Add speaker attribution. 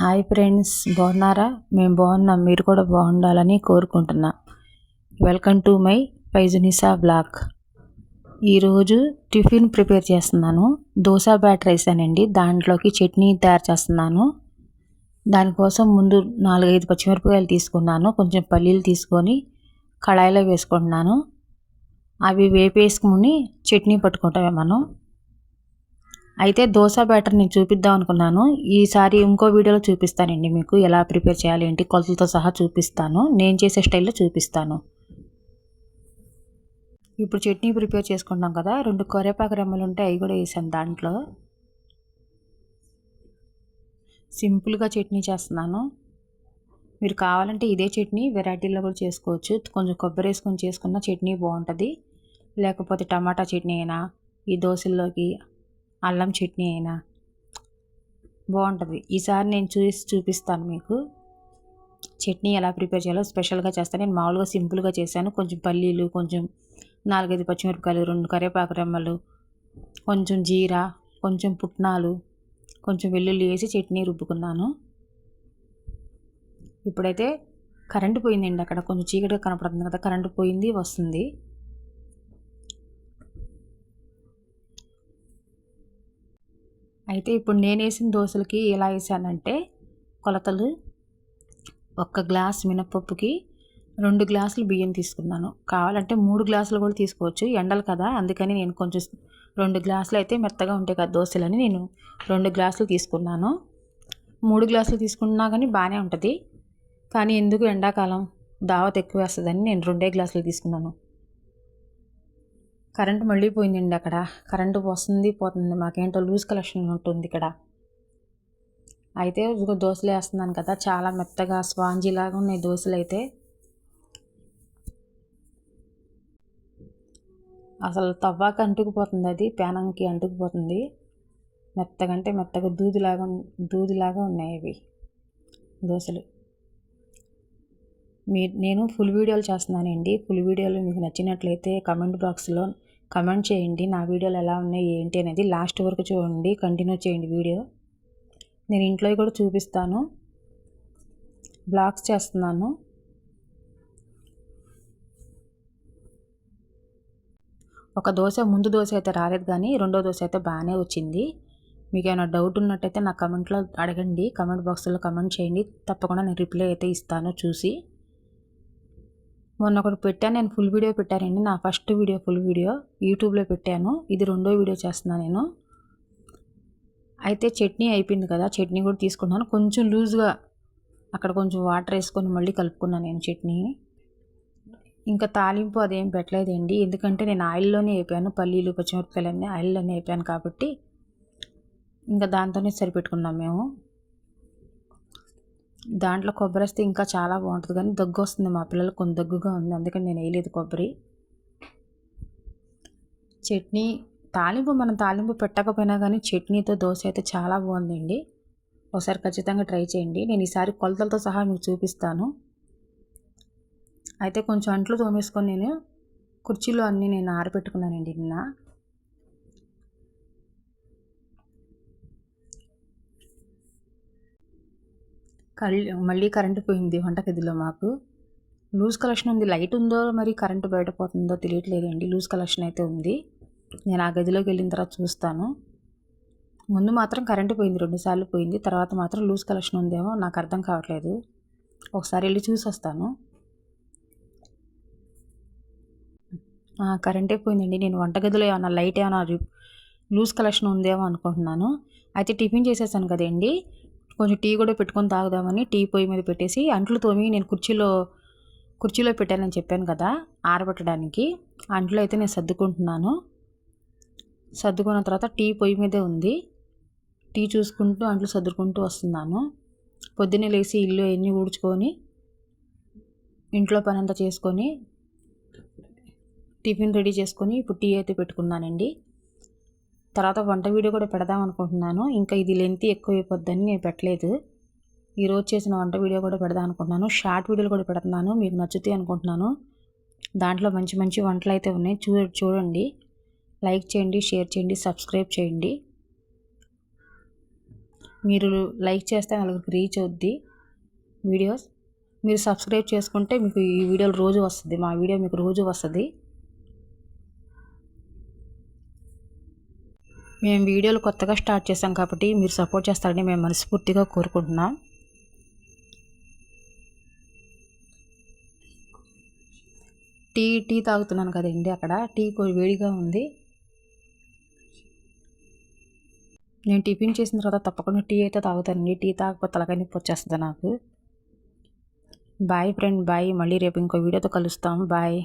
Speaker 1: Hi friends, బాగున్నారా? మేము బాగున్నాం, మీరు కూడా బాగుండాలని కోరుకుంటున్నా. Welcome to my Faizunnisa blog. ఈరోజు టిఫిన్ ప్రిపేర్ చేస్తున్నాను. దోశ బ్యాటర్ వేసానండి, దాంట్లోకి చట్నీ తయారు చేస్తున్నాను. దానికోసం ముందు 4-5 పచ్చిమిరపకాయలు తీసుకున్నాను. కొంచెం పల్లీలు తీసుకొని కళాయిలో వేసుకుంటున్నాను. అవి వేపేసుకుని చట్నీ పట్టుకుంటామే మనం. అయితే దోశ బ్యాటర్ నేను చూపిద్దాం అనుకున్నాను. ఈసారి ఇంకో వీడియోలో చూపిస్తానండి మీకు ఎలా ప్రిపేర్ చేయాలి ఏంటి, కొలతలతో సహా చూపిస్తాను. నేను చేసే స్టైల్లో చూపిస్తాను. ఇప్పుడు చట్నీ ప్రిపేర్ చేసుకుంటాం కదా, 2 కరివేపాకు రెమ్మలు ఉంటే అవి కూడా వేసాను దాంట్లో. సింపుల్గా చట్నీ చేస్తున్నాను. మీరు కావాలంటే ఇదే చట్నీ వెరైటీలో కూడా చేసుకోవచ్చు. కొంచెం కొబ్బరి వేసుకొని చేసుకున్న చట్నీ బాగుంటుంది. లేకపోతే టమాటా చట్నీ అయినా, ఈ దోశల్లోకి అల్లం చట్నీ అయినా బాగుంటుంది. ఈసారి నేను చూపిస్తాను మీకు చట్నీ ఎలా ప్రిపేర్ చేయాలో. స్పెషల్గా చేస్తాను. నేను మామూలుగా సింపుల్గా చేశాను. కొంచెం పల్లీలు, కొంచెం 4-5 పచ్చిమిరపకాయలు, 2 కరివేపాకు రెమ్మలు, కొంచెం జీరా, కొంచెం పుట్నాలు, కొంచెం వెల్లుల్లి వేసి చట్నీ రుబ్బుకున్నాను. ఇప్పుడైతే కరెంటు పోయిందండి. అక్కడ కొంచెం చీకటిగా కనపడుతుంది కదా, కరెంటు పోయింది, వస్తుంది. అయితే ఇప్పుడు నేను వేసిన దోశలకి ఎలా వేసానంటే, కొలతలు 1 గ్లాస్ మినపప్పుకి 2 గ్లాసులు బియ్యం తీసుకున్నాను. కావాలంటే 3 గ్లాసులు కూడా తీసుకోవచ్చు, ఎండలు కదా, అందుకని నేను కొంచెం 2 గ్లాసులు అయితే మెత్తగా ఉంటాయి కదా దోశలని నేను 2 గ్లాసులు తీసుకున్నాను. 3 గ్లాసులు తీసుకున్నా కానీ బాగానే ఉంటుంది, కానీ ఎందుకు ఎండాకాలం దావత్ ఎక్కువ వేస్తుందని నేను 2 గ్లాసులు తీసుకున్నాను. కరెంటు మళ్ళీ పోయిందండి. అక్కడ కరెంటు వస్తుంది పోతుంది, మాకేంటో లూజ్ కలెక్షన్ ఉంటుంది ఇక్కడ. అయితే దోశలు వేస్తున్నాను కదా, చాలా మెత్తగా స్పాంజీ లాగా ఉన్నాయి దోశలు. అయితే అసలు తవ్వాక అంటుకుపోతుంది, అది ప్యానంకి అంటుకుపోతుంది. మెత్తగంటే మెత్తగా దూదిలాగా ఉన్నాయి అవి దోశలు. నేను ఫుల్ వీడియోలు చేస్తున్నానండి. ఫుల్ వీడియోలు మీకు నచ్చినట్లయితే కమెంట్ బాక్స్లో కమెంట్ చేయండి. నా వీడియోలు ఎలా ఉన్నాయి ఏంటి అనేది లాస్ట్ వరకు చూడండి, కంటిన్యూ చేయండి వీడియో. నేను ఇంట్లో కూడా చూపిస్తాను. బ్లాగ్స్ చేస్తున్నాను. ఒక దోశ ముందు దోశ అయితే రాలేదు, కానీ రెండో దోశ అయితే బాగానే వచ్చింది. మీకు ఏమైనా డౌట్ ఉన్నట్టయితే నా కమెంట్లో అడగండి, కమెంట్ బాక్స్లో కమెంట్ చేయండి. తప్పకుండా నేను రిప్లై అయితే ఇస్తాను చూసి. మొన్న ఒకటి పెట్టాను, నేను ఫుల్ వీడియో పెట్టానండి. నా ఫస్ట్ వీడియో ఫుల్ వీడియో యూట్యూబ్లో పెట్టాను. ఇది రెండో వీడియో చేస్తున్నాను నేను. అయితే చట్నీ అయిపోయింది కదా, చట్నీ కూడా తీసుకున్నాను. కొంచెం లూజ్గా అక్కడ కొంచెం వాటర్ వేసుకొని మళ్ళీ కలుపుకున్నాను నేను చట్నీని. ఇంకా తాలింపు అదేం పెట్టలేదండి, ఎందుకంటే నేను ఆయిల్లోనే వేపాను. పల్లీలు పచ్చిమిరపకాయలన్నీ ఆయిల్లోనే వేపాను కాబట్టి ఇంకా దాంతోనే సరిపెట్టుకున్నాం మేము. దాంట్లో కొబ్బరి వేస్తే ఇంకా చాలా బాగుంటుంది, కానీ దగ్గు వస్తుంది మా పిల్లలకు, కొంచెం దగ్గుగా ఉంది, అందుకని నేను వేయలేదు కొబ్బరి. చట్నీ మనం తాలింపు పెట్టకపోయినా కానీ చట్నీతో దోశ అయితే చాలా బాగుందండి. ఒకసారి ఖచ్చితంగా ట్రై చేయండి. నేను ఈసారి కొలతలతో సహా మీకు చూపిస్తాను. అయితే కొంచెం అంట్లు తోమేసుకొని నేను కుర్చీలో అన్నీ నేను ఆరబెట్టుకున్నానండి నిన్న. మళ్ళీ కరెంటు పోయింది వంటగదిలో. మాకు లూజ్ కలెక్షన్ ఉంది. లైట్ ఉందో మరి కరెంటు బయటపోతుందో తెలియట్లేదండి. లూజ్ కలెక్షన్ అయితే ఉంది. నేను ఆ గదిలోకి వెళ్ళిన తర్వాత చూస్తాను. ముందు మాత్రం కరెంటు పోయింది, 2 సార్లు పోయింది. తర్వాత మాత్రం లూజ్ కలెక్షన్ ఉందేమో నాకు అర్థం కావట్లేదు. ఒకసారి వెళ్ళి చూసి వస్తాను. కరెంటే పోయిందండి. నేను వంటగదిలో ఏమైనా లైట్ ఏమైనా లూజ్ కలెక్షన్ ఉందేమో అనుకుంటున్నాను. అయితే టిఫిన్ చేసేసాను కదండి, కొంచెం టీ కూడా పెట్టుకొని తాగుదామని టీ పొయ్యి మీద పెట్టేసి అంట్లు తోమి నేను కుర్చీలో పెట్టానని చెప్పాను కదా ఆరబెట్టడానికి. అంట్లో అయితే నేను సర్దుకుంటున్నాను. సర్దుకున్న తర్వాత టీ పొయ్యి మీదే ఉంది. టీ చూసుకుంటూ అంట్లు సర్దుకుంటూ వస్తున్నాను. పొద్దున్నే లేచి ఇల్లు ఎన్ని ఊడ్చుకొని ఇంట్లో పని అంతా చేసుకొని టిఫిన్ రెడీ చేసుకొని ఇప్పుడు టీ అయితే పెట్టుకున్నానండి. తర్వాత వంట వీడియో కూడా పెడదాం అనుకుంటున్నాను. ఇంకా ఇది లెంత్ ఎక్కువ అయిపోద్దని నేను పెట్టలేదు. ఈరోజు చేసిన వంట వీడియో కూడా పెడదాం అనుకుంటున్నాను. షార్ట్ వీడియోలు కూడా పెడుతున్నాను, మీకు నచ్చుతాయి అనుకుంటున్నాను. దాంట్లో మంచి మంచి వంటలు అయితే ఉన్నాయి, చూడండి. లైక్ చేయండి, షేర్ చేయండి, సబ్స్క్రైబ్ చేయండి. మీరు లైక్ చేస్తే నలుగురికి రీచ్ అవుద్ది వీడియోస్. మీరు సబ్స్క్రైబ్ చేసుకుంటే మీకు ఈ వీడియోలు రోజు వస్తుంది, మా వీడియో మీకు రోజు వస్తుంది. మేము వీడియోలు కొత్తగా స్టార్ట్ చేసాం కాబట్టి మీరు సపోర్ట్ చేస్తారని మేము మనస్ఫూర్తిగా కోరుకుంటున్నాం. టీ తాగుతున్నాను కదండి, అక్కడ టీ వేడిగా ఉంది. నేను టిఫిన్ చేసిన తర్వాత తప్పకుండా టీ అయితే తాగుతానండి. టీ తాగకపోతే తలకాయ నొప్పి వచ్చేస్తుంది నాకు. Bye friend, bye. మళ్ళీ రేపు ఇంకో వీడియోతో కలుస్తాం. బాయ్.